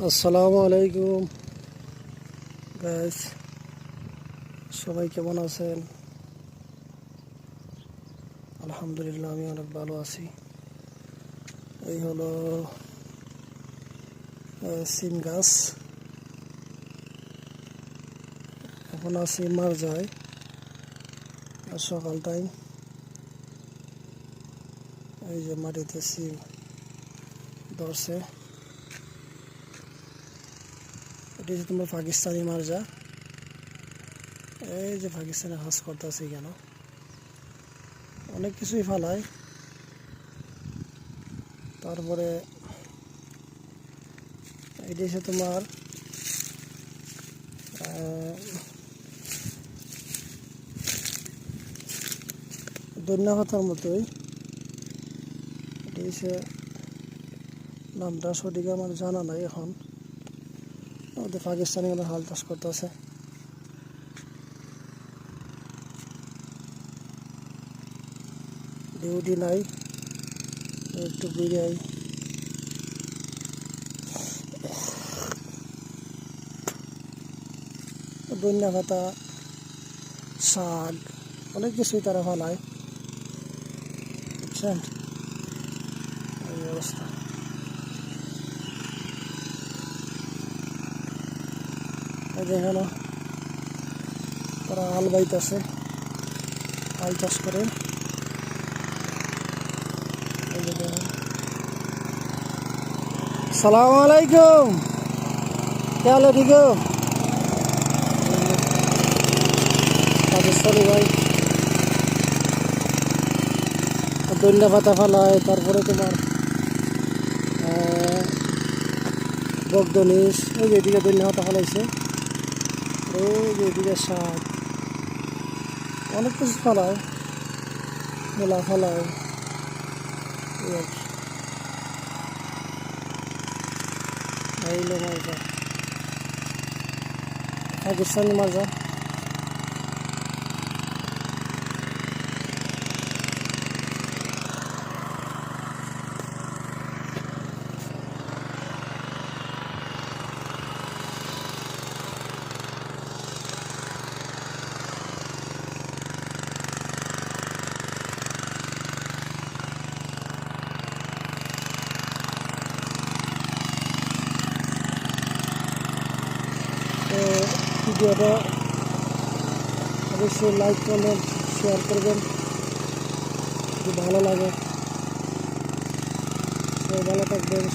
আসসালামু আলাইকুম গাইস, সবাই কেমন আছেন? আলহামদুলিল্লাহ, আমি অনেক ভালো আছি। এই হলো সিম গাছ। এখন আছি মারজায়, সকাল টাইম। এই যে মাটিতে সিম ধরছে, এটি হচ্ছে তোমার পাকিস্তানি মারজা। এই যে পাকিস্তানে হাজ করতেছি কেন, অনেক কিছুই ফালায়। তারপরে এটি হচ্ছে তোমার ধনিয়া পাতার মতোই। এটি হচ্ছে নামটা সঠিক আমার জানা নাই এখন। আমাদের পাকিস্তানি হাল চাষ করতেছে। ডিউটি নাই, একটু বিরিয়াই। ধনিয়া পাতা, শাক, অনেক কিছুই তারা ফালায়, বুঝছেন? এই অবস্থা। এই যেখানে তারা হাল বাইতেছে, হাল চাষ করে। এই যে দেখেন। সালাম আলাইকুম, কে হাল ঠিক পাকিস্তানি ভাই। ধনিয়া পাতা ফালায়, তারপরে তোমার বকদনিস। ওই যে এদিকে ধনিয়া পাতা ফালাইছে, ওই যে এদিকে শাক, অনেক কিছু ফালায়, মূলা ফালায়। এই আর কি। এই হলো মার্জা, পাকিস্তানি মার্জা। তো ভিডিওটা অবশ্যই লাইক করবেন, শেয়ার করবেন যদি ভালো লাগে। সবাই ভালো থাকবেন।